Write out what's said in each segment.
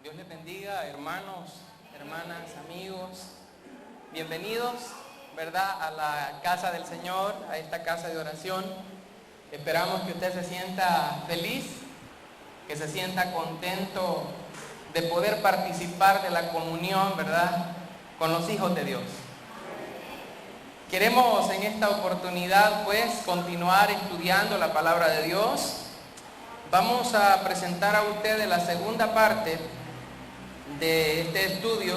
Dios les bendiga, hermanos, hermanas, amigos. Bienvenidos, ¿verdad?, a la casa del Señor, a esta casa de oración. Esperamos que usted se sienta feliz, que se sienta contento de poder participar de la comunión, ¿verdad?, con los hijos de Dios. Queremos en esta oportunidad, pues, continuar estudiando la palabra de Dios. Vamos a presentar a ustedes la segunda parte de este estudio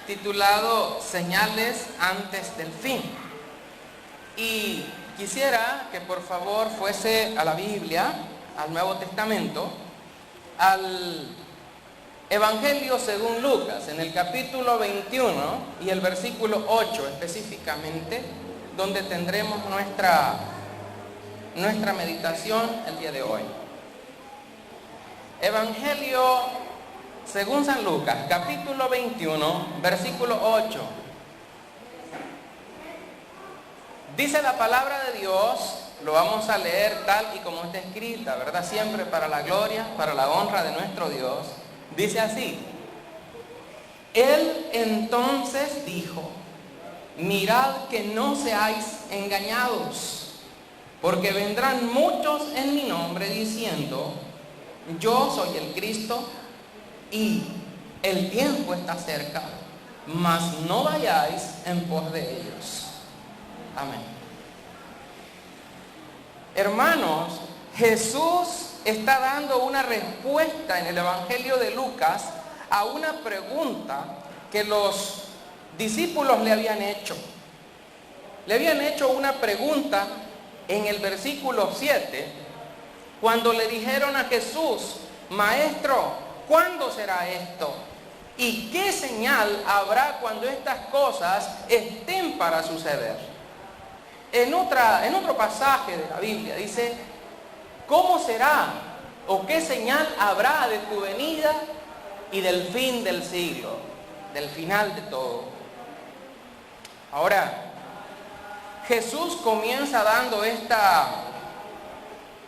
titulado Señales antes del fin. Y quisiera que por favor fuese a la Biblia, al Nuevo Testamento, al Evangelio según Lucas, en el capítulo 21 y el versículo 8 específicamente, donde tendremos nuestra meditación el día de hoy. Evangelio según San Lucas, capítulo 21, versículo 8. Dice la palabra de Dios, lo vamos a leer tal y como está escrita, ¿verdad? Siempre para la gloria, para la honra de nuestro Dios. Dice así: Él entonces dijo: mirad que no seáis engañados, porque vendrán muchos en mi nombre diciendo: yo soy el Cristo, y el tiempo está cerca, mas no vayáis en pos de ellos. Amén. Hermanos, Jesús está dando una respuesta en el Evangelio de Lucas a una pregunta que los discípulos le habían hecho. Le habían hecho una pregunta en el versículo 7, cuando le dijeron a Jesús: Maestro, ¿cuándo será esto? ¿Y qué señal habrá cuando estas cosas estén para suceder? En otro pasaje de la Biblia dice: ¿cómo será o qué señal habrá de tu venida y del fin del siglo, del final de todo? Ahora, Jesús comienza dando esta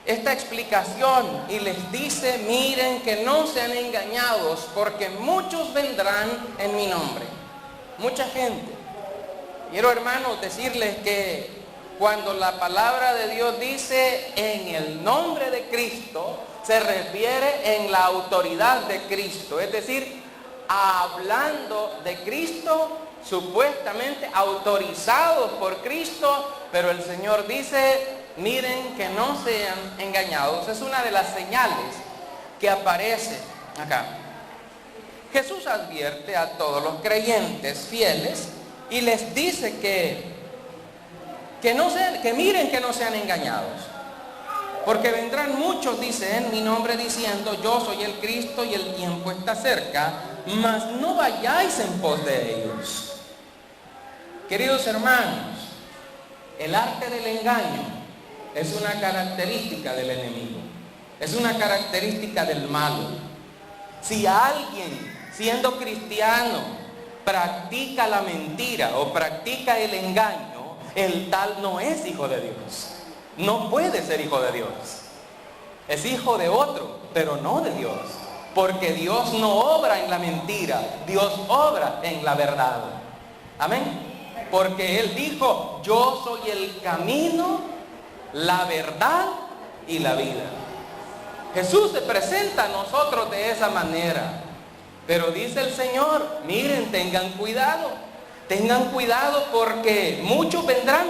explicación y les dice: miren que no sean engañados, porque muchos vendrán en mi nombre. Mucha gente. Quiero, hermanos, decirles que cuando la palabra de Dios dice en el nombre de Cristo, se refiere en la autoridad de Cristo, es decir, hablando de Cristo, supuestamente autorizados por Cristo, pero el Señor dice: miren que no sean engañados. Es una de las señales que aparece acá. Jesús advierte a todos los creyentes fieles y les dice que miren que no sean engañados. Porque vendrán muchos, dice, en mi nombre diciendo: yo soy el Cristo y el tiempo está cerca, mas no vayáis en pos de ellos. Queridos hermanos, el arte del engaño es una característica del enemigo, es una característica del malo. Si alguien, siendo cristiano, practica la mentira o practica el engaño, el tal no es hijo de Dios. No puede ser hijo de Dios. Es hijo de otro, pero no de Dios. Porque Dios no obra en la mentira, Dios obra en la verdad. Amén. Porque Él dijo: yo soy el camino, la verdad y la vida. Jesús se presenta a nosotros de esa manera. Pero dice el Señor: miren, tengan cuidado porque muchos vendrán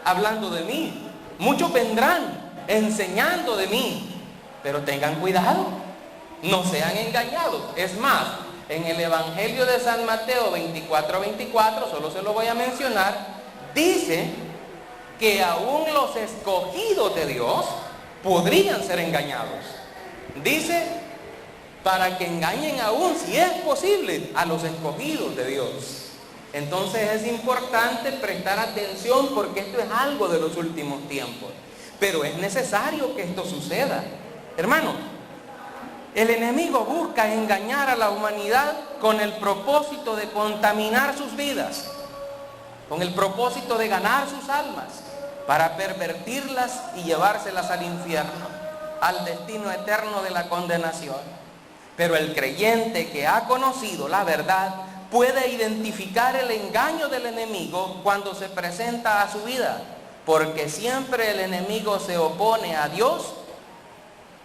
hablando de mí, muchos vendrán enseñando de mí, pero tengan cuidado, no sean engañados. Es más, en el Evangelio de San Mateo 24:24, solo se lo voy a mencionar, dice que aún los escogidos de Dios podrían ser engañados. Dice: para que engañen aún, si es posible, a los escogidos de Dios. Entonces es importante prestar atención, porque esto es algo de los últimos tiempos. Pero es necesario que esto suceda. Hermanos, el enemigo busca engañar a la humanidad con el propósito de contaminar sus vidas, con el propósito de ganar sus almas, para pervertirlas y llevárselas al infierno, al destino eterno de la condenación. Pero el creyente que ha conocido la verdad puede identificar el engaño del enemigo cuando se presenta a su vida, porque siempre el enemigo se opone a Dios,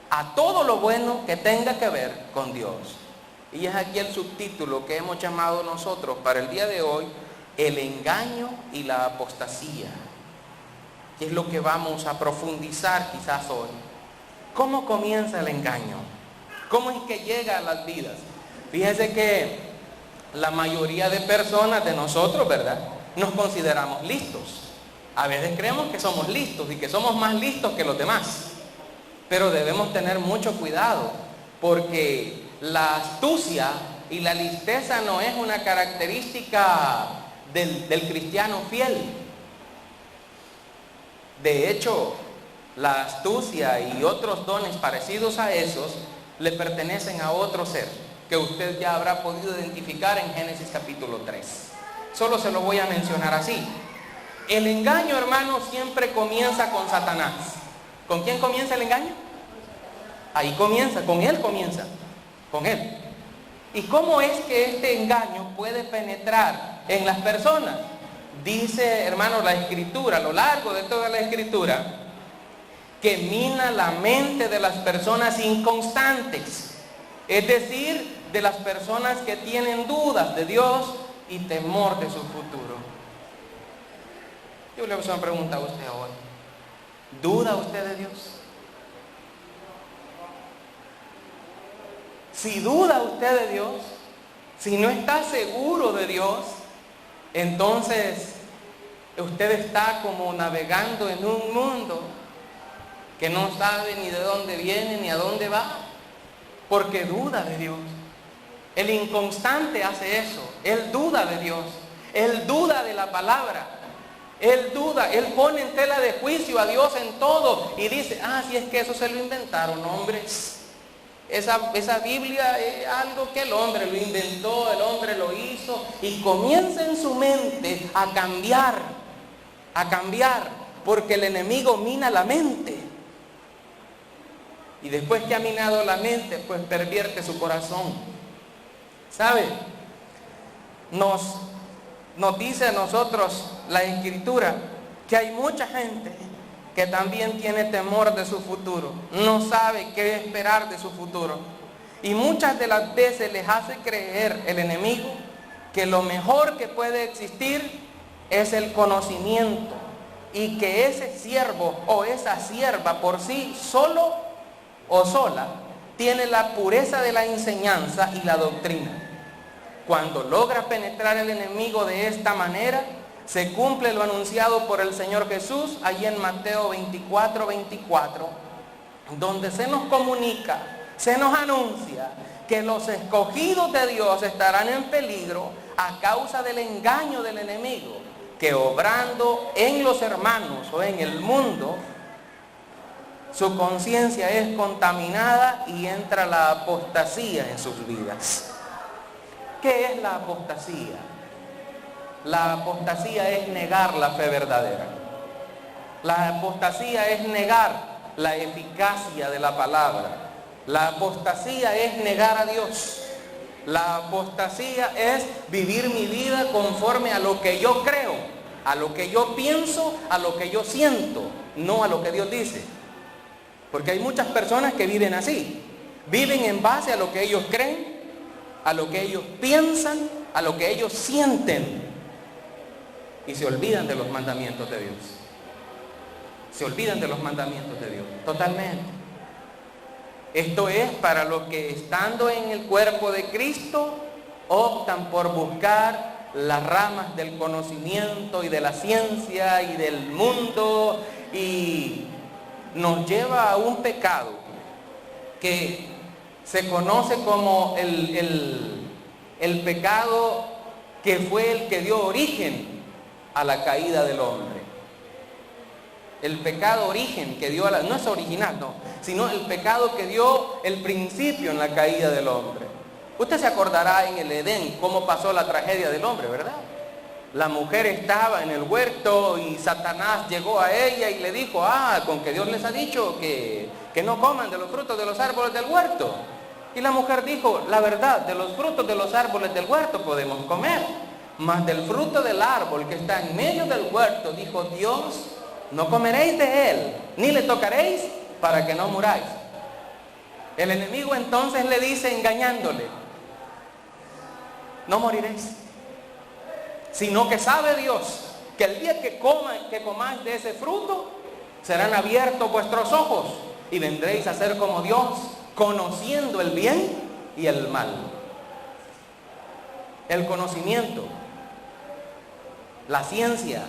a todo lo bueno que tenga que ver con Dios. Y es aquí el subtítulo que hemos llamado nosotros para el día de hoy: el engaño y la apostasía, que es lo que vamos a profundizar quizás hoy. ¿Cómo comienza el engaño? ¿Cómo es que llega a las vidas? Fíjese que la mayoría de personas, de nosotros, ¿verdad?, nos consideramos listos. A veces creemos que somos listos y que somos más listos que los demás. Pero debemos tener mucho cuidado, porque la astucia y la listeza no es una característica del cristiano fiel. De hecho, la astucia y otros dones parecidos a esos le pertenecen a otro ser, que usted ya habrá podido identificar en Génesis capítulo 3. Solo se lo voy a mencionar así. El engaño, hermano, siempre comienza con Satanás. ¿Con quién comienza el engaño? Ahí comienza, con él comienza, con él. ¿Y cómo es que este engaño puede penetrar en las personas? Dice, hermano, la Escritura, a lo largo de toda la Escritura, que mina la mente de las personas inconstantes, es decir, de las personas que tienen dudas de Dios y temor de su futuro. Yo le hago una pregunta a usted hoy: ¿duda usted de Dios? Si duda usted de Dios, si no está seguro de Dios, entonces usted está como navegando en un mundo que no sabe ni de dónde viene ni a dónde va, porque duda de Dios. El inconstante hace eso. Él duda de Dios, él duda de la palabra, él duda, él pone en tela de juicio a Dios en todo y dice: si es que eso se lo inventaron, hombres. Esa Biblia es algo que el hombre lo inventó, el hombre lo hizo, y comienza en su mente a cambiar, porque el enemigo mina la mente. Y después que ha minado la mente, pues pervierte su corazón. ¿Sabe? Nos dice a nosotros la Escritura que hay mucha gente que también tiene temor de su futuro, no sabe qué esperar de su futuro. Y muchas de las veces les hace creer el enemigo que lo mejor que puede existir es el conocimiento, y que ese siervo o esa sierva por sí solo o sola tiene la pureza de la enseñanza y la doctrina. Cuando logra penetrar el enemigo de esta manera, se cumple lo anunciado por el Señor Jesús allí en Mateo 24, donde se nos comunica, se nos anuncia que los escogidos de Dios estarán en peligro a causa del engaño del enemigo, que obrando en los hermanos o en el mundo, su conciencia es contaminada y entra la apostasía en sus vidas. ¿Qué es la apostasía? La apostasía es negar la fe verdadera. La apostasía es negar la eficacia de la palabra. La apostasía es negar a Dios. La apostasía es vivir mi vida conforme a lo que yo creo, a lo que yo pienso, a lo que yo siento, no a lo que Dios dice. Porque hay muchas personas que viven así. Viven en base a lo que ellos creen, a lo que ellos piensan, a lo que ellos sienten. Y se olvidan de los mandamientos de Dios. Se olvidan de los mandamientos de Dios, totalmente. Esto es para los que, estando en el cuerpo de Cristo, optan por buscar las ramas del conocimiento y de la ciencia y del mundo, y nos lleva a un pecado que se conoce como el pecado que fue el que dio origen a la caída del hombre. El pecado origen que dio no es original, no, sino el pecado que dio el principio en la caída del hombre. Usted se acordará en el Edén cómo pasó la tragedia del hombre, ¿verdad? La mujer estaba en el huerto y Satanás llegó a ella y le dijo: con que Dios les ha dicho que no coman de los frutos de los árboles del huerto. Y la mujer dijo, la verdad, de los frutos de los árboles del huerto podemos comer, mas del fruto del árbol que está en medio del huerto, dijo Dios, no comeréis de él, ni le tocaréis para que no muráis. El enemigo entonces le dice, engañándole, no moriréis, sino que sabe Dios que el día que comáis de ese fruto, serán abiertos vuestros ojos y vendréis a ser como Dios, conociendo el bien y el mal. El conocimiento, la ciencia,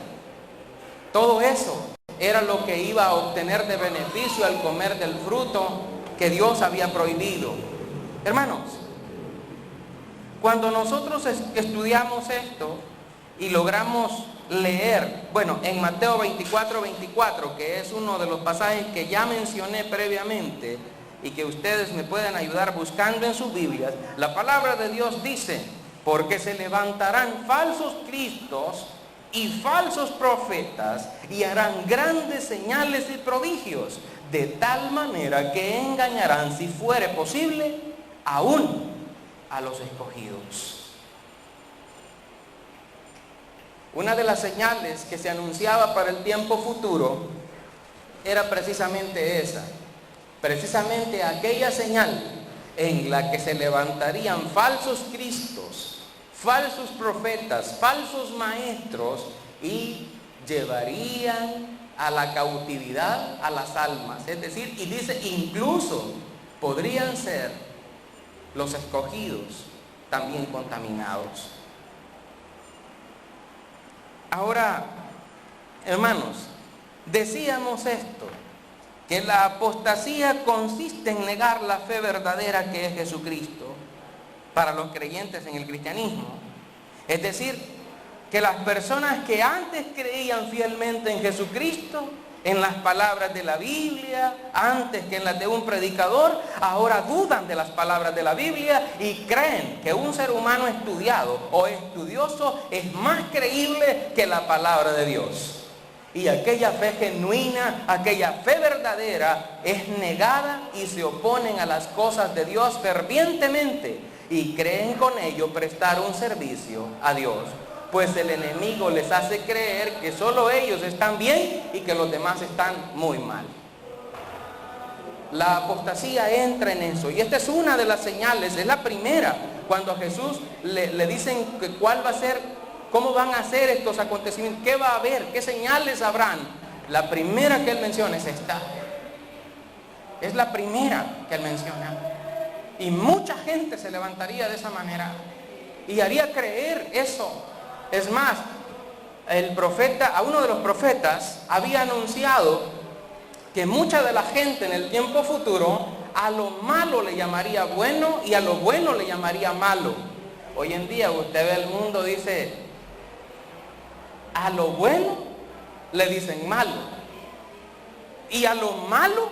todo eso era lo que iba a obtener de beneficio al comer del fruto que Dios había prohibido. Hermanos, cuando nosotros estudiamos esto y logramos leer, bueno, en Mateo 24, que es uno de los pasajes que ya mencioné previamente y que ustedes me pueden ayudar buscando en sus Biblias, la palabra de Dios dice, porque se levantarán falsos cristos y falsos profetas y harán grandes señales y prodigios, de tal manera que engañarán, si fuere posible, aún a los escogidos. Una de las señales que se anunciaba para el tiempo futuro era precisamente esa, precisamente aquella señal en la que se levantarían falsos cristos, falsos profetas, falsos maestros y llevarían a la cautividad a las almas. Es decir, y dice, incluso podrían ser los escogidos también contaminados. Ahora, hermanos, decíamos esto, que la apostasía consiste en negar la fe verdadera que es Jesucristo para los creyentes en el cristianismo. Es decir, que las personas que antes creían fielmente en Jesucristo, en las palabras de la Biblia, antes que en las de un predicador, ahora dudan de las palabras de la Biblia y creen que un ser humano estudiado o estudioso es más creíble que la palabra de Dios. Y aquella fe genuina, aquella fe verdadera es negada y se oponen a las cosas de Dios fervientemente y creen con ello prestar un servicio a Dios. Pues el enemigo les hace creer que solo ellos están bien y que los demás están muy mal. La apostasía entra en eso, y esta es una de las señales, es la primera, cuando a Jesús le dicen que cuál va a ser, cómo van a ser estos acontecimientos, qué va a haber, qué señales habrán. La primera que él menciona es esta, es la primera que él menciona, y mucha gente se levantaría de esa manera y haría creer eso. Es más, a uno de los profetas había anunciado que mucha de la gente en el tiempo futuro a lo malo le llamaría bueno y a lo bueno le llamaría malo. Hoy en día usted ve el mundo, dice, a lo bueno le dicen malo y a lo malo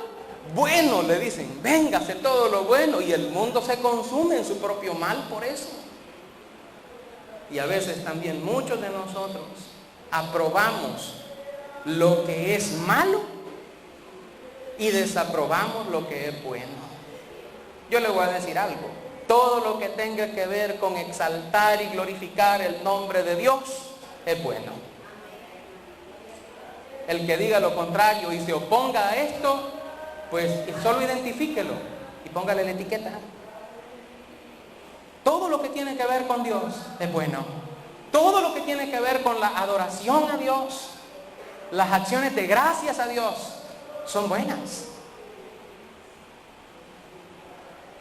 bueno le dicen, véngase todo lo bueno, y el mundo se consume en su propio mal por eso. Y a veces también muchos de nosotros aprobamos lo que es malo y desaprobamos lo que es bueno. Yo le voy a decir algo, todo lo que tenga que ver con exaltar y glorificar el nombre de Dios es bueno. El que diga lo contrario y se oponga a esto, pues solo identifíquelo y póngale la etiqueta. Todo lo que tiene que ver con Dios es bueno. Todo lo que tiene que ver con la adoración a Dios, las acciones de gracias a Dios, son buenas.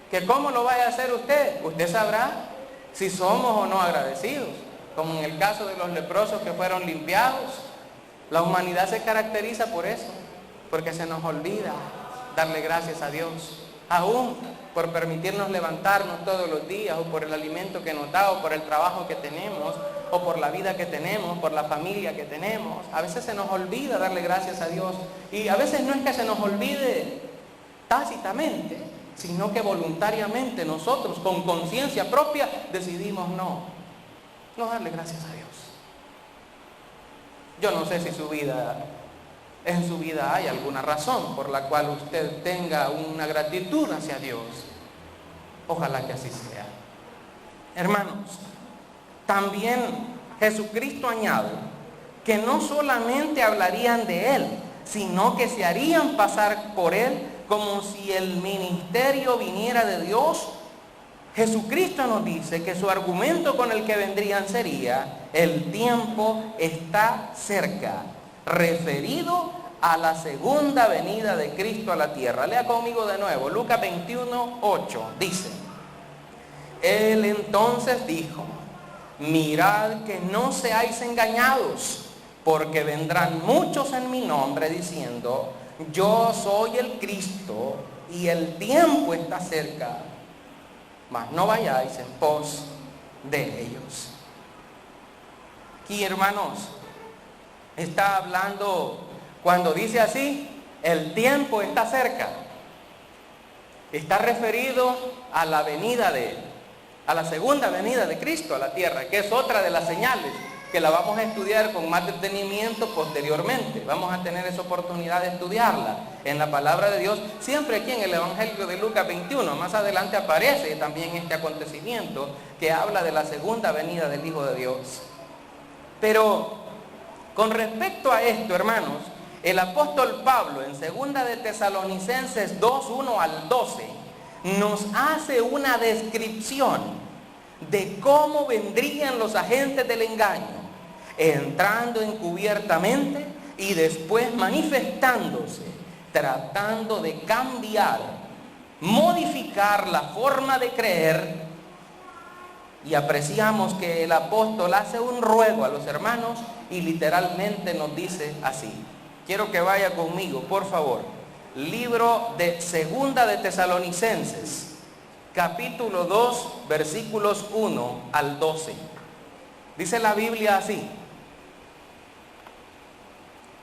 ¿Que cómo lo vaya a hacer usted? Usted sabrá si somos o no agradecidos. Como en el caso de los leprosos que fueron limpiados. La humanidad se caracteriza por eso, porque se nos olvida darle gracias a Dios. Aún por permitirnos levantarnos todos los días, o por el alimento que nos da, o por el trabajo que tenemos, o por la vida que tenemos, por la familia que tenemos. A veces se nos olvida darle gracias a Dios. Y a veces no es que se nos olvide tácitamente, sino que voluntariamente nosotros, con conciencia propia, decidimos no darle gracias a Dios. Yo no sé si en su vida hay alguna razón por la cual usted tenga una gratitud hacia Dios. Ojalá que así sea. Hermanos, también Jesucristo añade que no solamente hablarían de Él, sino que se harían pasar por Él como si el ministerio viniera de Dios. Jesucristo nos dice que su argumento con el que vendrían sería: el tiempo está cerca, referido a la segunda venida de Cristo a la tierra. Lea conmigo de nuevo, Lucas 21:8, dice: Él entonces dijo: mirad que no seáis engañados, porque vendrán muchos en mi nombre diciendo: yo soy el Cristo, y el tiempo está cerca. Mas no vayáis en pos de ellos. Aquí, hermanos, está hablando, cuando dice así, el tiempo está cerca, está referido a la venida de Él, a la segunda venida de Cristo a la tierra, que es otra de las señales que la vamos a estudiar con más detenimiento posteriormente. Vamos a tener esa oportunidad de estudiarla en la palabra de Dios, siempre aquí en el Evangelio de Lucas 21. Más adelante aparece también este acontecimiento que habla de la segunda venida del Hijo de Dios. Pero con respecto a esto, hermanos, el apóstol Pablo en 2 de Tesalonicenses 2:1 al 12 nos hace una descripción de cómo vendrían los agentes del engaño, entrando encubiertamente y después manifestándose, tratando de cambiar, modificar la forma de creer. Y apreciamos que el apóstol hace un ruego a los hermanos y literalmente nos dice así. Quiero que vaya conmigo, por favor. Libro de 2 de Tesalonicenses, capítulo 2, versículos 1 al 12. Dice la Biblia así: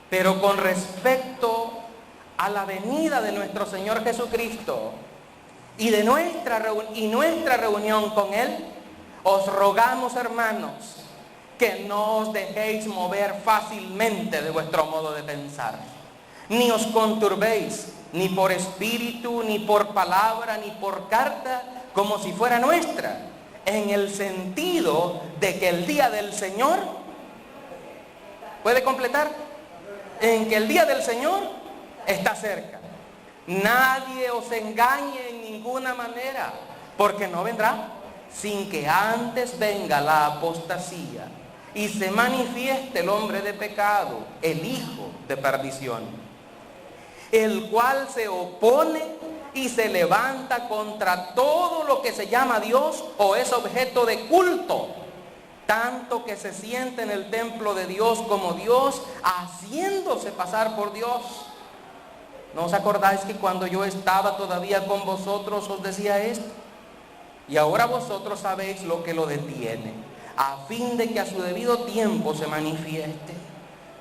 pero con respecto a la venida de nuestro Señor Jesucristo y de nuestra reunión con Él, os rogamos, hermanos, que no os dejéis mover fácilmente de vuestro modo de pensar, ni os conturbéis, ni por espíritu, ni por palabra, ni por carta, como si fuera nuestra, en el sentido de que el día del Señor, ¿puede completar? En que el día del Señor está cerca. Nadie os engañe en ninguna manera, porque no vendrá sin que antes venga la apostasía y se manifieste el hombre de pecado, el hijo de perdición, el cual se opone y se levanta contra todo lo que se llama Dios o es objeto de culto, tanto que se siente en el templo de Dios como Dios, haciéndose pasar por Dios. ¿No os acordáis que cuando yo estaba todavía con vosotros os decía esto? Y ahora vosotros sabéis lo que lo detiene, a fin de que a su debido tiempo se manifieste.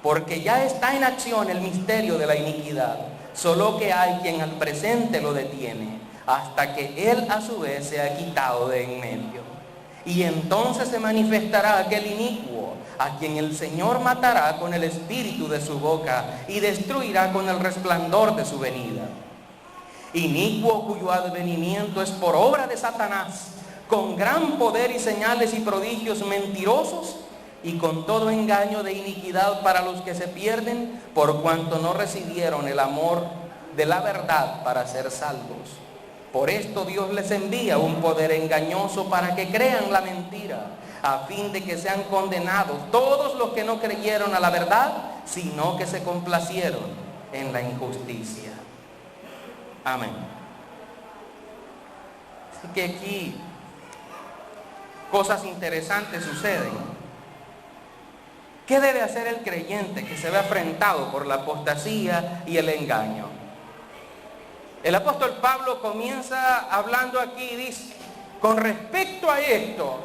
Porque ya está en acción el misterio de la iniquidad, solo que hay quien al presente lo detiene, hasta que él a su vez sea quitado de en medio. Y entonces se manifestará aquel inicuo, a quien el Señor matará con el espíritu de su boca y destruirá con el resplandor de su venida. Inicuo cuyo advenimiento es por obra de Satanás, con gran poder y señales y prodigios mentirosos, y con todo engaño de iniquidad para los que se pierden, por cuanto no recibieron el amor de la verdad para ser salvos. Por esto Dios les envía un poder engañoso para que crean la mentira, a fin de que sean condenados todos los que no creyeron a la verdad, sino que se complacieron en la injusticia. Amén. Así que aquí cosas interesantes suceden. ¿Qué debe hacer el creyente que se ve afrentado por la apostasía y el engaño? El apóstol Pablo comienza hablando aquí y dice, con respecto a esto,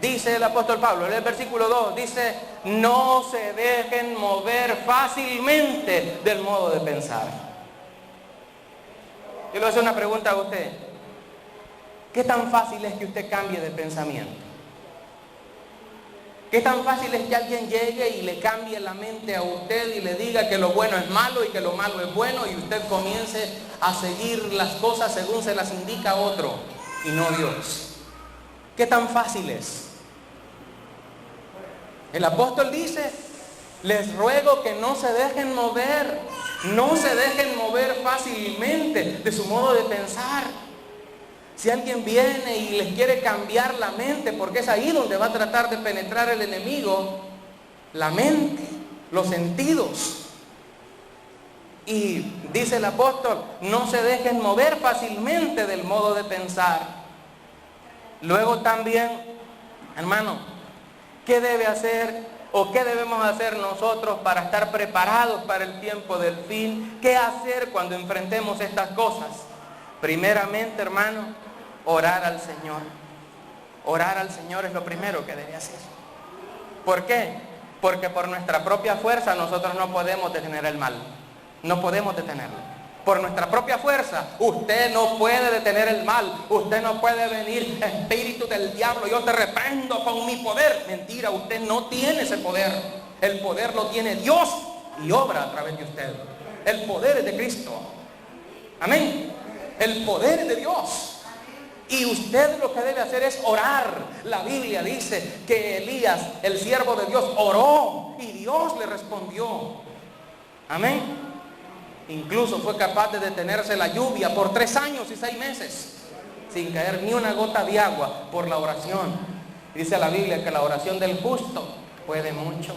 dice el apóstol Pablo, en el versículo 2, dice, no se dejen mover fácilmente del modo de pensar. Yo le voy a hacer una pregunta a usted. ¿Qué tan fácil es que usted cambie de pensamiento? ¿Qué tan fácil es que alguien llegue y le cambie la mente a usted y le diga que lo bueno es malo y que lo malo es bueno y usted comience a seguir las cosas según se las indica a otro? y no Dios. ¿Qué tan fácil es? El apóstol dice: les ruego que no se dejen mover, no se dejen mover fácilmente de su modo de pensar. Si alguien viene y les quiere cambiar la mente, porque es ahí donde va a tratar de penetrar el enemigo, la mente, los sentidos. Y dice el apóstol: no se dejen mover fácilmente del modo de pensar. Luego también, hermano, ¿qué debe hacer o qué debemos hacer nosotros para estar preparados para el tiempo del fin? ¿Qué hacer cuando enfrentemos estas cosas? Primeramente, hermano, orar al Señor. Orar al Señor es lo primero que debe hacer. ¿Por qué? Porque por nuestra propia fuerza nosotros no podemos detener el mal. No podemos detenerlo. Por nuestra propia fuerza, usted no puede detener el mal. Usted no puede venir: espíritu del diablo, yo te reprendo con mi poder. Mentira, usted no tiene ese poder. El poder lo tiene Dios y obra a través de usted. El poder es de Cristo. Amén. El poder es de Dios. Y usted lo que debe hacer es orar. La Biblia dice que Elías, el siervo de Dios, oró y Dios le respondió. Amén. Incluso fue capaz de detenerse la lluvia por 3 años y 6 meses sin caer ni una gota de agua por la oración. Dice la Biblia que la oración del justo puede mucho.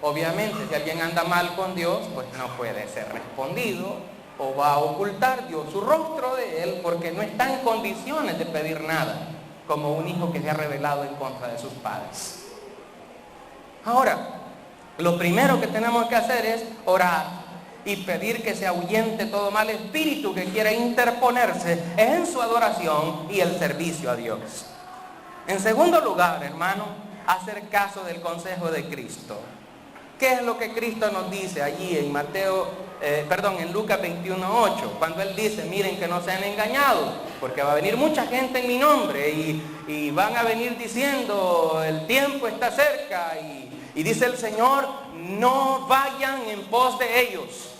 Obviamente, si alguien anda mal con Dios, pues no puede ser respondido, o va a ocultar Dios su rostro de él, porque no está en condiciones de pedir nada, como un hijo que se ha rebelado en contra de sus padres. Ahora, lo primero que tenemos que hacer es orar y pedir que se ahuyente todo mal espíritu que quiera interponerse en su adoración y el servicio a Dios. En segundo lugar, hermano, hacer caso del consejo de Cristo. ¿Qué es lo que Cristo nos dice allí en en Lucas 21:8? Cuando Él dice: miren que no sean engañados, porque va a venir mucha gente en mi nombre y van a venir diciendo: el tiempo está cerca, y dice el Señor: no vayan en pos de ellos.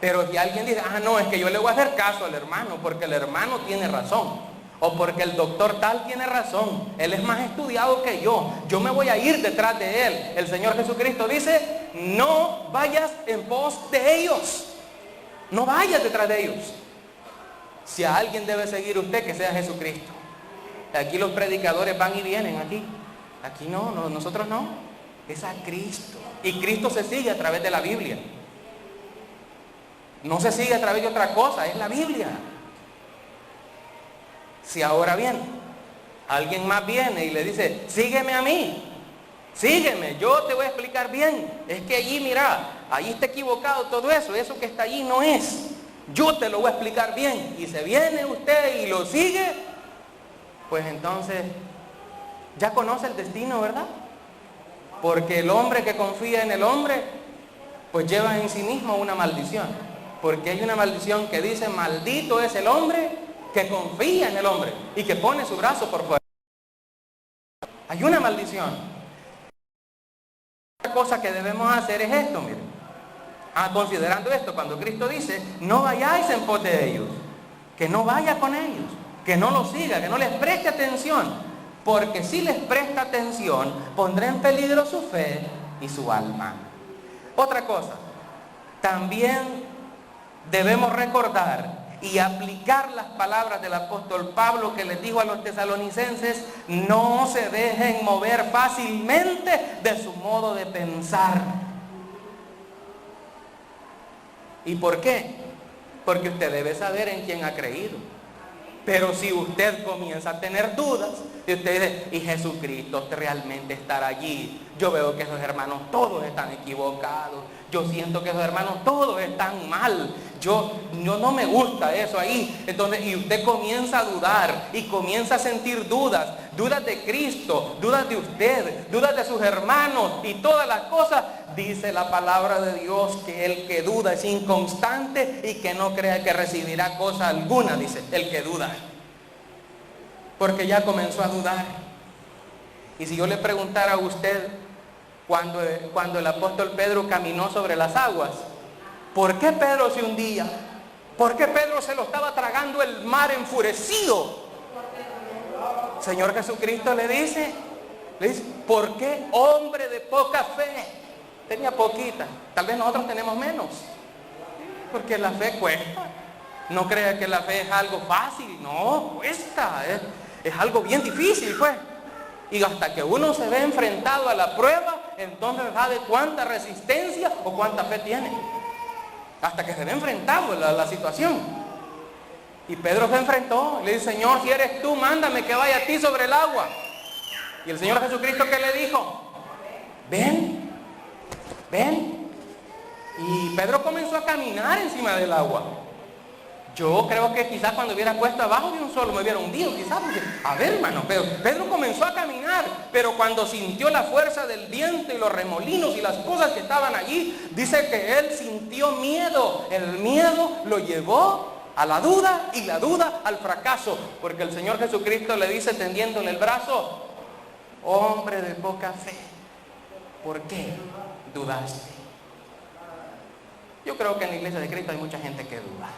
Pero si alguien dice: no, es que yo le voy a hacer caso al hermano porque el hermano tiene razón, o porque el doctor tal tiene razón, él es más estudiado que yo me voy a ir detrás de él. El Señor Jesucristo dice: no vayas en pos de ellos, no vayas detrás de ellos. Si a alguien debe seguir usted, que sea Jesucristo. Aquí los predicadores van y vienen, aquí no, nosotros no, es a Cristo. Y Cristo se sigue a través de la Biblia. No se sigue a través de otra cosa, es la Biblia. Si ahora bien, alguien más viene y le dice: sígueme a mí, sígueme, yo te voy a explicar bien. Es que allí, mira, allí está equivocado todo eso que está allí no es. Yo te lo voy a explicar bien. Y se viene usted y lo sigue, pues entonces ya conoce el destino, ¿verdad? Porque el hombre que confía en el hombre, pues lleva en sí mismo una maldición. Porque hay una maldición que dice: maldito es el hombre que confía en el hombre y que pone su brazo por fuera. Hay una maldición. Otra cosa que debemos hacer es esto, miren. Considerando esto, cuando Cristo dice: no vayáis en pos de ellos, que no vaya con ellos, que no los siga, que no les preste atención, porque si les presta atención, pondrá en peligro su fe y su alma. Otra cosa, también debemos recordar y aplicar las palabras del apóstol Pablo, que les dijo a los tesalonicenses: no se dejen mover fácilmente de su modo de pensar. ¿Y por qué? Porque usted debe saber en quién ha creído. Pero si usted comienza a tener dudas, y usted dice: ¿y Jesucristo realmente estará allí? Yo veo que esos hermanos todos están equivocados. Yo siento que esos hermanos todos están mal. Yo no me gusta eso ahí. Entonces, y usted comienza a dudar y comienza a sentir dudas de Cristo, dudas de usted, dudas de sus hermanos y todas las cosas. Dice la palabra de Dios que el que duda es inconstante y que no crea que recibirá cosa alguna, dice el que duda. Porque ya comenzó a dudar. Y si yo le preguntara a usted, cuando el apóstol Pedro caminó sobre las aguas, ¿por qué Pedro se hundía? ¿Por qué Pedro se lo estaba tragando el mar enfurecido? Señor Jesucristo le dice, ¿por qué hombre de poca fe? Tenía poquita, tal vez nosotros tenemos menos, porque la fe cuesta. No crea que la fe es algo fácil, no, cuesta, es algo bien difícil, pues. Y hasta que uno se ve enfrentado a la prueba, entonces sabe cuánta resistencia o cuánta fe tiene. Hasta que se ve enfrentado a la situación. Y Pedro se enfrentó, le dice, Señor, si eres tú, mándame que vaya a ti sobre el agua. Y el Señor Jesucristo, ¿qué le dijo? Ven, ven. Y Pedro comenzó a caminar encima del agua. Yo creo que quizás cuando hubiera puesto abajo de un solo me hubiera hundido, quizás, porque, a ver, hermano, Pedro comenzó a caminar, pero cuando sintió la fuerza del viento y los remolinos y las cosas que estaban allí, dice que él sintió miedo. El miedo lo llevó a la duda y la duda al fracaso, porque el Señor Jesucristo le dice tendiéndole el brazo, hombre de poca fe, ¿por qué dudaste? Yo creo que en la iglesia de Cristo hay mucha gente que duda.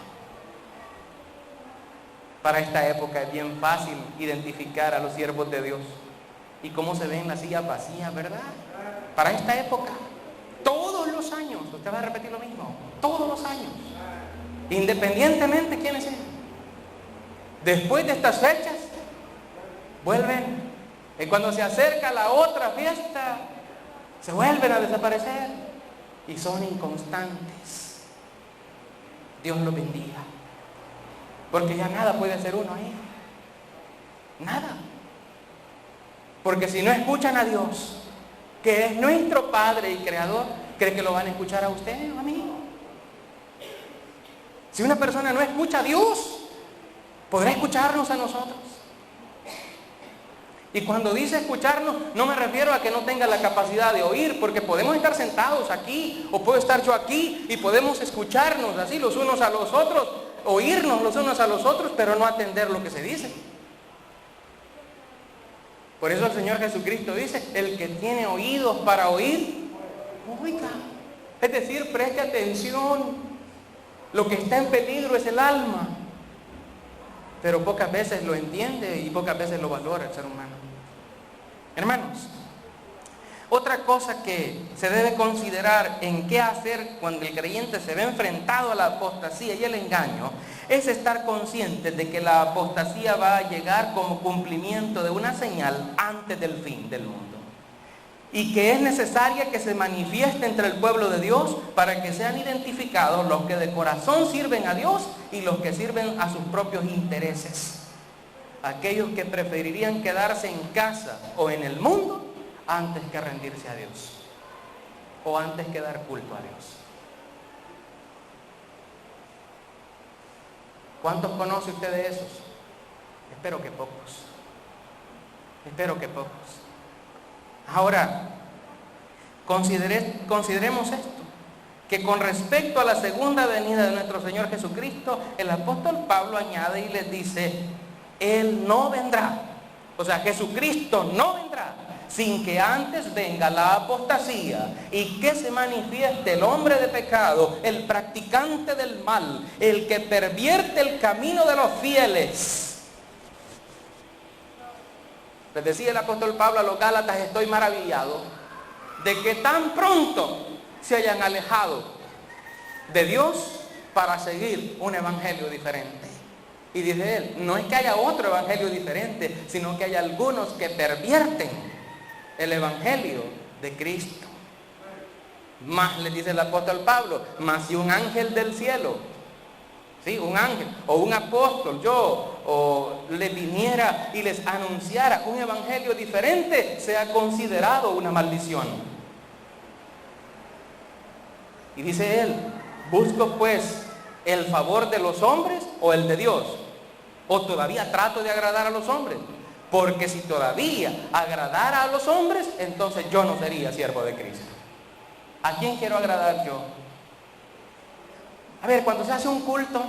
Para esta época es bien fácil identificar a los siervos de Dios y cómo se ven las sillas vacías, ¿verdad? Para esta época, todos los años, usted va a repetir lo mismo, todos los años, independientemente quiénes sean, después de estas fechas, vuelven, y cuando se acerca la otra fiesta, se vuelven a desaparecer y son inconstantes. Dios los bendiga. Porque ya nada puede hacer uno ahí. Nada. Porque si no escuchan a Dios, que es nuestro Padre y Creador, ¿cree que lo van a escuchar a usted, amigo? Si una persona no escucha a Dios, ¿podrá escucharnos a nosotros? Y cuando dice escucharnos, no me refiero a que no tenga la capacidad de oír, porque podemos estar sentados aquí, o puedo estar yo aquí, y podemos escucharnos así los unos a los otros, oírnos los unos a los otros, pero no atender lo que se dice. Por eso el Señor Jesucristo dice, el que tiene oídos para oír, oiga. Es decir, preste atención. Lo que está en peligro es el alma. Pero pocas veces lo entiende y pocas veces lo valora el ser humano. Hermanos, otra cosa que se debe considerar en qué hacer cuando el creyente se ve enfrentado a la apostasía y el engaño, es estar consciente de que la apostasía va a llegar como cumplimiento de una señal antes del fin del mundo. Y que es necesaria que se manifieste entre el pueblo de Dios para que sean identificados los que de corazón sirven a Dios y los que sirven a sus propios intereses. Aquellos que preferirían quedarse en casa o en el mundo antes que rendirse a Dios o antes que dar culto a Dios. ¿Cuántos conoce usted de esos? Espero que pocos. Espero que pocos. Ahora, consideremos esto, que con respecto a la segunda venida de nuestro Señor Jesucristo, el apóstol Pablo añade y les dice, Él no vendrá, o sea, Jesucristo no vendrá, sin que antes venga la apostasía y que se manifieste el hombre de pecado, el practicante del mal, el que pervierte el camino de los fieles. Les decía el apóstol Pablo a los Gálatas, estoy maravillado de que tan pronto se hayan alejado de Dios para seguir un evangelio diferente. Y dice él, no es que haya otro evangelio diferente, sino que hay algunos que pervierten el evangelio de Cristo. Más le dice el apóstol Pablo, más si un ángel del cielo, ¿sí? Un ángel o un apóstol, o le viniera y les anunciara un evangelio diferente, sea considerado una maldición. Y dice él, busco pues el favor de los hombres o el de Dios, o todavía trato de agradar a los hombres, porque si todavía agradara a los hombres, entonces yo no sería siervo de Cristo. ¿A quién quiero agradar yo? A ver, cuando se hace un culto,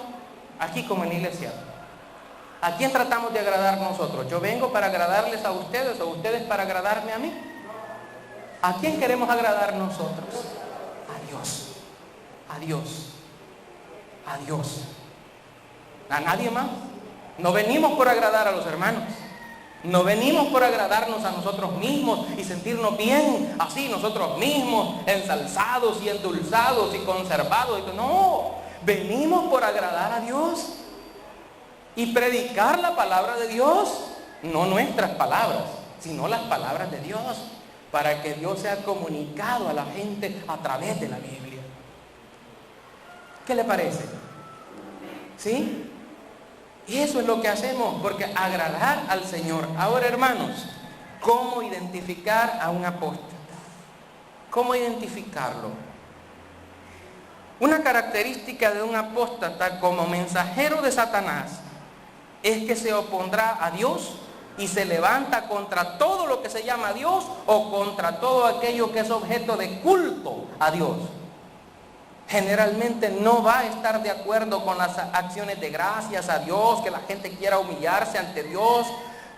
aquí como en la iglesia, ¿a quién tratamos de agradar nosotros? ¿Yo vengo para agradarles a ustedes o ustedes para agradarme a mí? ¿A quién queremos agradar nosotros? A Dios, a Dios, a Dios. a nadie más. No venimos por agradar a los hermanos. No venimos por agradarnos a nosotros mismos y sentirnos bien así nosotros mismos, ensalzados y endulzados y conservados. No, venimos por agradar a Dios y predicar la palabra de Dios, no nuestras palabras, sino las palabras de Dios, para que Dios sea comunicado a la gente a través de la Biblia. ¿Qué le parece? ¿Sí? Y eso es lo que hacemos, porque agradar al Señor. Ahora, hermanos, ¿cómo identificar a un apóstata? ¿Cómo identificarlo? Una característica de un apóstata como mensajero de Satanás es que se opondrá a Dios y se levanta contra todo lo que se llama Dios o contra todo aquello que es objeto de culto a Dios. Generalmente no va a estar de acuerdo con las acciones de gracias a Dios, que la gente quiera humillarse ante Dios,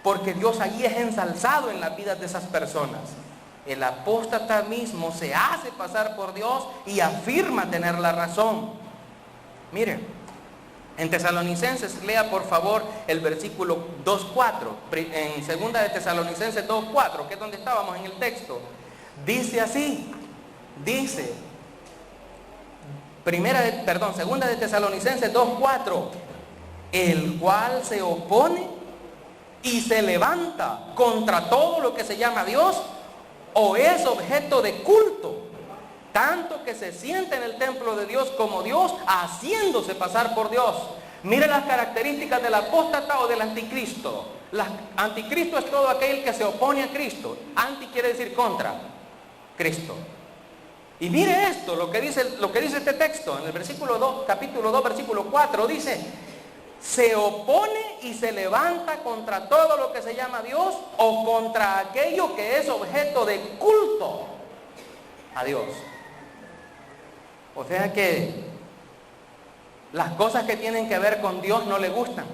porque Dios allí es ensalzado en las vidas de esas personas. El apóstata mismo se hace pasar por Dios y afirma tener la razón. Miren, en Tesalonicenses, lea por favor el versículo 2.4, en segunda de Tesalonicenses 2.4, que es donde estábamos en el texto. Dice así, dice, segunda de Tesalonicenses 2.4, el cual se opone y se levanta contra todo lo que se llama Dios o es objeto de culto, tanto que se siente en el templo de Dios como Dios, haciéndose pasar por Dios. Mire las características del apóstata o del anticristo. Anticristo es todo aquel que se opone a Cristo. Anti quiere decir contra Cristo. Y mire esto, lo que dice este texto, en el versículo 2, capítulo 2, versículo 4, dice, se opone y se levanta contra todo lo que se llama Dios o contra aquello que es objeto de culto a Dios. O sea que las cosas que tienen que ver con Dios no le gustan.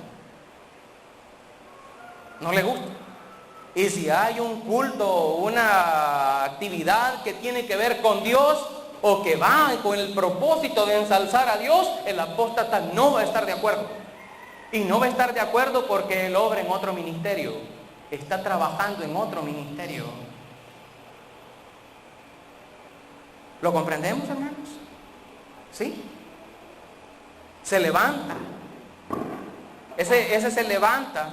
No le gustan. Y si hay un culto o una actividad que tiene que ver con Dios o que va con el propósito de ensalzar a Dios, el apóstata no va a estar de acuerdo. Y no va a estar de acuerdo porque él obra en otro ministerio. Está trabajando en otro ministerio. ¿Lo comprendemos, hermanos? ¿Sí? Se levanta. Ese se levanta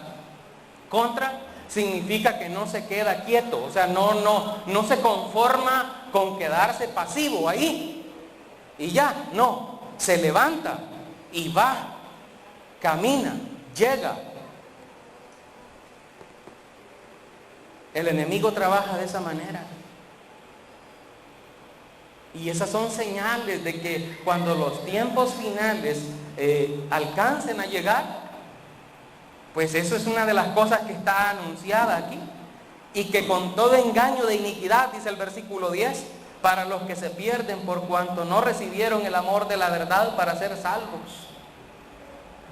contra significa que no se queda quieto, o sea, no se conforma con quedarse pasivo ahí y ya, no, se levanta y va, camina, llega. El enemigo trabaja de esa manera. Y esas son señales de que cuando los tiempos finales alcancen a llegar, pues eso es una de las cosas que está anunciada aquí. Y que con todo engaño de iniquidad, dice el versículo 10, para los que se pierden por cuanto no recibieron el amor de la verdad para ser salvos.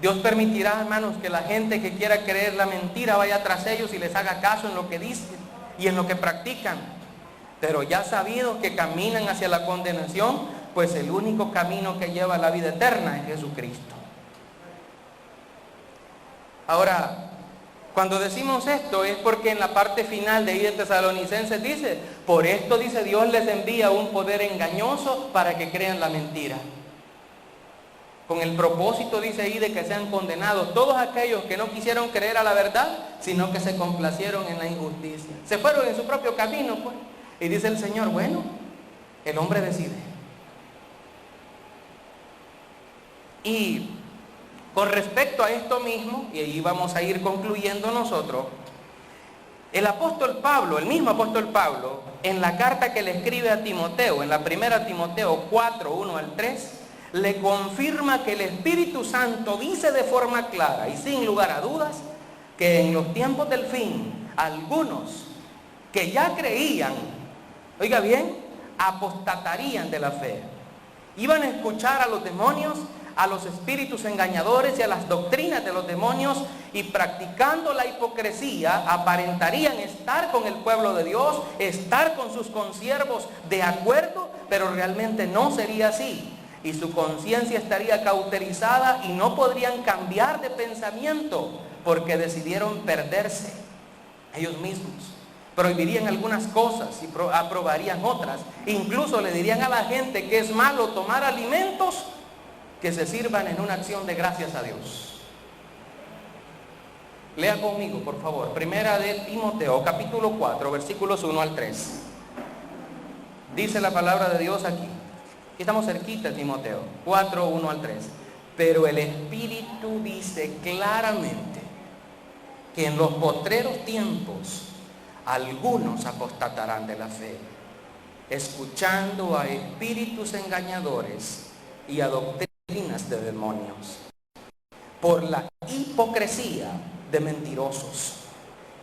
Dios permitirá, hermanos, que la gente que quiera creer la mentira vaya tras ellos y les haga caso en lo que dicen y en lo que practican. Pero ya sabido que caminan hacia la condenación, pues el único camino que lleva a la vida eterna es Jesucristo. Ahora, cuando decimos esto es porque en la parte final de ahí de Tesalonicenses dice, por esto dice Dios les envía un poder engañoso para que crean la mentira. Con el propósito, dice ahí, de que sean condenados todos aquellos que no quisieron creer a la verdad, sino que se complacieron en la injusticia. Se fueron en su propio camino, pues. Y dice el Señor, bueno, el hombre decide. Y con respecto a esto mismo, y ahí vamos a ir concluyendo nosotros, el apóstol Pablo, el mismo apóstol Pablo, en la carta que le escribe a Timoteo, en la primera Timoteo 4, 1 al 3, le confirma que el Espíritu Santo dice de forma clara y sin lugar a dudas que en los tiempos del fin, algunos que ya creían, oiga bien, apostatarían de la fe. Iban a escuchar a los demonios, a los espíritus engañadores y a las doctrinas de los demonios, y practicando la hipocresía aparentarían estar con el pueblo de Dios, estar con sus consiervos de acuerdo, pero realmente no sería así. y su conciencia estaría cauterizada y no podrían cambiar de pensamiento porque decidieron perderse ellos mismos. Prohibirían algunas cosas y aprobarían otras. Incluso le dirían a la gente que es malo tomar alimentos que se sirvan en una acción de gracias a Dios. Lea conmigo, por favor, Primera de Timoteo, capítulo 4, versículos 1 al 3. Dice la palabra de Dios aquí. Aquí estamos cerquita de Timoteo, 4, 1 al 3. Pero el Espíritu dice claramente que en los postreros tiempos algunos apostatarán de la fe, escuchando a espíritus engañadores y a doctrinas de demonios, por la hipocresía de mentirosos,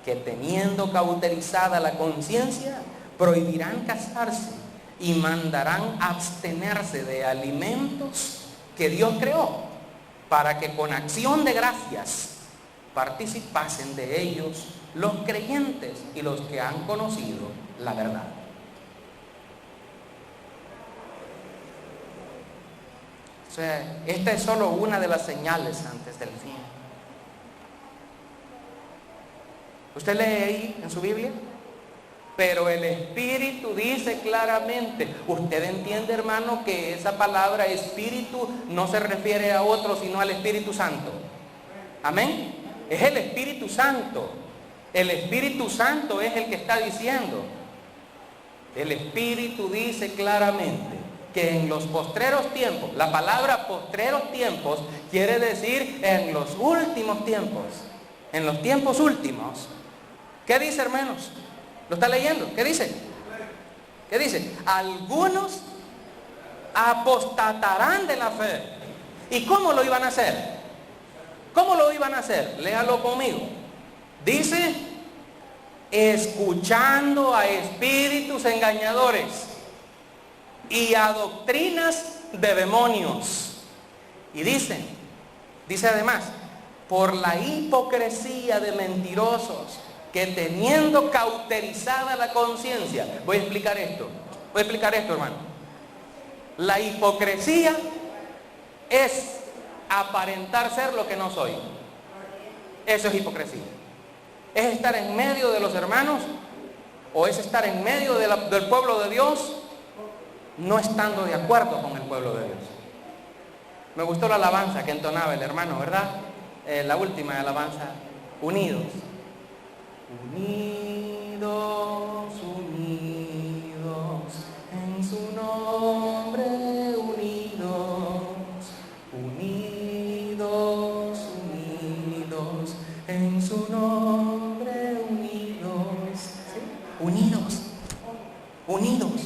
que teniendo cauterizada la conciencia, prohibirán casarse y mandarán abstenerse de alimentos que Dios creó, para que con acción de gracias participasen de ellos los creyentes y los que han conocido la verdad. O sea, esta es solo una de las señales antes del fin. ¿Usted lee ahí en su Biblia? Pero el Espíritu dice claramente. Usted entiende, hermano, que esa palabra Espíritu no se refiere a otro sino al Espíritu Santo. Amén. Es el Espíritu Santo. El Espíritu Santo es el que está diciendo. El Espíritu dice claramente que en los postreros tiempos, la palabra postreros tiempos quiere decir en los últimos tiempos, en los tiempos últimos. ¿Qué dice, hermanos? ¿Lo está leyendo? ¿Qué dice? ¿Qué dice? Algunos apostatarán de la fe. ¿Y cómo lo iban a hacer? ¿Cómo lo iban a hacer? Léalo conmigo. Dice, escuchando a espíritus engañadores y a doctrinas de demonios. Y dice además, por la hipocresía de mentirosos, que teniendo cauterizada la conciencia. Voy a explicar esto, hermano. La hipocresía es aparentar ser lo que no soy. Eso es hipocresía. Es estar en medio de los hermanos, o es estar en medio del pueblo de Dios, no estando de acuerdo con el pueblo de Dios. Me gustó la alabanza que entonaba el hermano, ¿verdad? La última alabanza, unidos. Unidos, unidos, en su nombre, unidos, unidos, unidos, en su nombre, unidos, ¿sí? Unidos.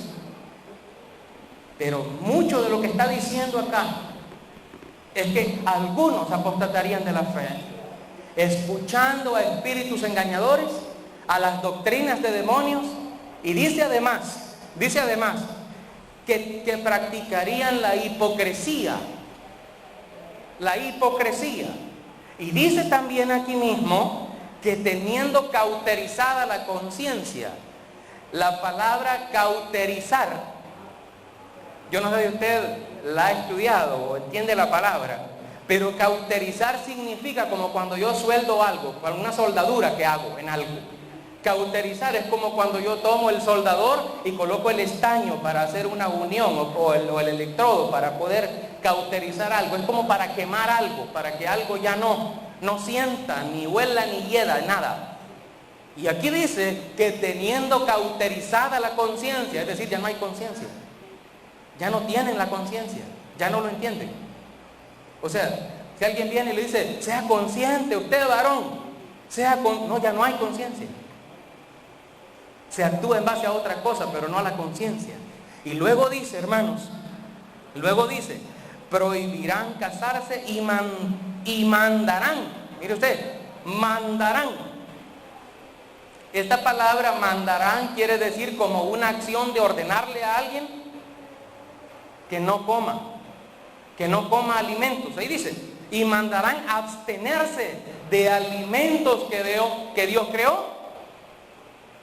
Pero mucho de lo que está diciendo acá es que algunos apostatarían de la fe, escuchando a espíritus engañadores, a las doctrinas de demonios, y dice además que practicarían la hipocresía, y dice también aquí mismo que teniendo cauterizada la conciencia. La palabra cauterizar, yo no sé si usted la ha estudiado o entiende la palabra, pero cauterizar significa como cuando yo sueldo algo, para una soldadura que hago en algo. Cauterizar es como cuando yo tomo el soldador y coloco el estaño para hacer una unión, o el electrodo para poder cauterizar algo. Es como para quemar algo, para que algo ya no sienta, ni huela, ni hieda, nada. Y aquí dice que teniendo cauterizada la conciencia, es decir, ya no hay conciencia. Ya no tienen la conciencia, ya no lo entienden. O sea, si alguien viene y le dice, sea consciente usted, varón, no, ya no hay conciencia. Se actúa en base a otra cosa, pero no a la conciencia. Y luego dice, hermanos, prohibirán casarse y mandarán. Mire usted, mandarán. Esta palabra mandarán quiere decir como una acción de ordenarle a alguien que no coma alimentos. Ahí dice, y mandarán abstenerse de alimentos que Dios creó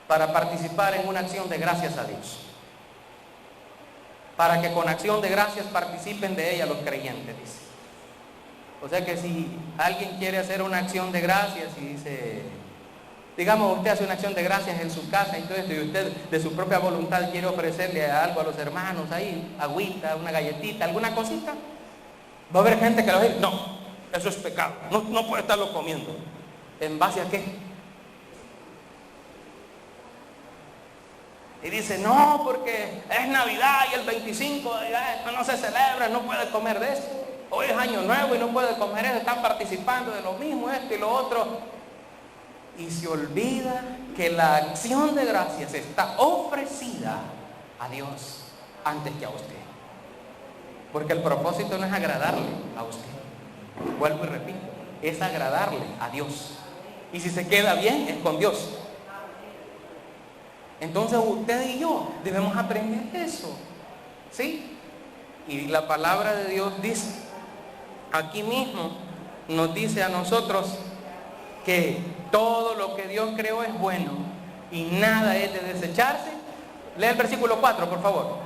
para participar en una acción de gracias a Dios. para que con acción de gracias participen de ella los creyentes, dice. O sea que si alguien quiere hacer una acción de gracias y dice, digamos, usted hace una acción de gracias en su casa y todo esto, y usted de su propia voluntad quiere ofrecerle algo a los hermanos ahí, agüita, una galletita, alguna cosita, va a haber gente que le va a decir, no, eso es pecado, no puede estarlo comiendo. ¿En base a qué? Y dice, no, porque es Navidad y el 25 no se celebra, no puede comer de eso. Hoy es Año Nuevo y no puede comer eso, están participando de lo mismo, esto y lo otro. Y se olvida que la acción de gracias está ofrecida a Dios antes que a usted. Porque el propósito no es agradarle a usted. Vuelvo y repito, es agradarle a Dios. Y si se queda bien, es con Dios. Entonces usted y yo debemos aprender eso, ¿sí? Y la palabra de Dios dice, aquí mismo nos dice a nosotros que todo lo que Dios creó es bueno y nada es de desecharse. Lee el versículo 4, por favor.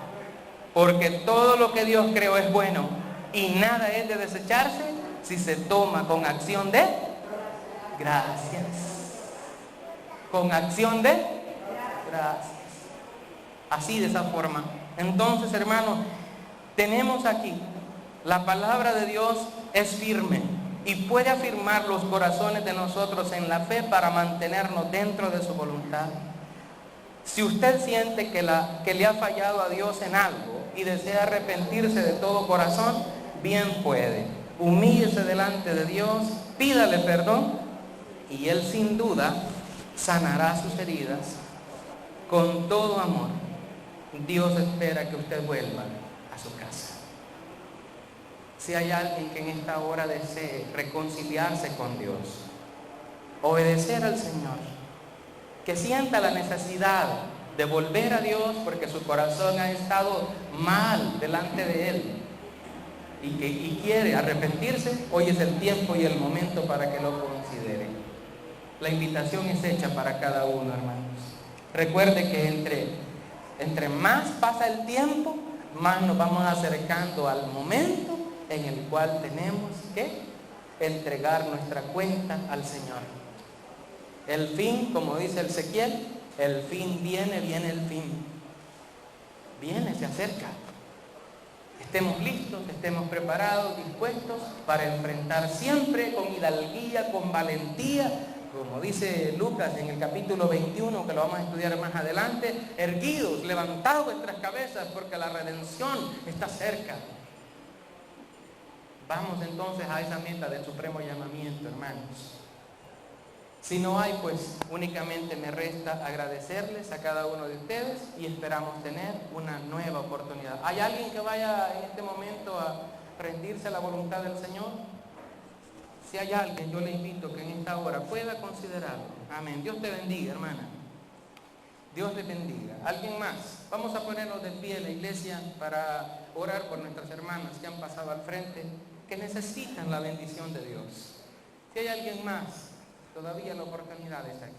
Porque todo lo que Dios creó es bueno y nada es de desecharse si se toma con acción de gracias. Con acción de gracias. Así, de esa forma. Entonces, hermanos, tenemos aquí, la palabra de Dios es firme y puede afirmar los corazones de nosotros en la fe para mantenernos dentro de su voluntad. Si usted siente que le ha fallado a Dios en algo y desea arrepentirse de todo corazón, bien puede. Humíllese delante de Dios, pídale perdón y Él sin duda sanará sus heridas con todo amor. Dios espera que usted vuelva a su casa. Si hay alguien que en esta hora desee reconciliarse con Dios, obedecer al Señor, que sienta la necesidad de volver a Dios porque su corazón ha estado mal delante de Él y quiere arrepentirse, hoy es el tiempo y el momento para que lo considere. La invitación es hecha para cada uno, hermanos. Recuerde que entre más pasa el tiempo, más nos vamos acercando al momento en el cual tenemos que entregar nuestra cuenta al Señor. El fin, como dice Ezequiel, el fin viene el fin. Viene, se acerca. Estemos listos, estemos preparados, dispuestos para enfrentar siempre con hidalguía, con valentía, como dice Lucas en el capítulo 21, que lo vamos a estudiar más adelante, erguidos, levantados vuestras cabezas, porque la redención está cerca. Vamos entonces a esa meta del supremo llamamiento, hermanos. Si no hay, pues únicamente me resta agradecerles a cada uno de ustedes y esperamos tener una nueva oportunidad. ¿Hay alguien que vaya en este momento a rendirse a la voluntad del Señor? Si hay alguien, yo le invito que en esta hora pueda considerarlo. Amén. Dios te bendiga, hermana. Dios te bendiga. ¿Alguien más? Vamos a ponernos de pie en la iglesia para orar por nuestras hermanas que han pasado al frente, que necesitan la bendición de Dios. Si hay alguien más, todavía la oportunidad está aquí.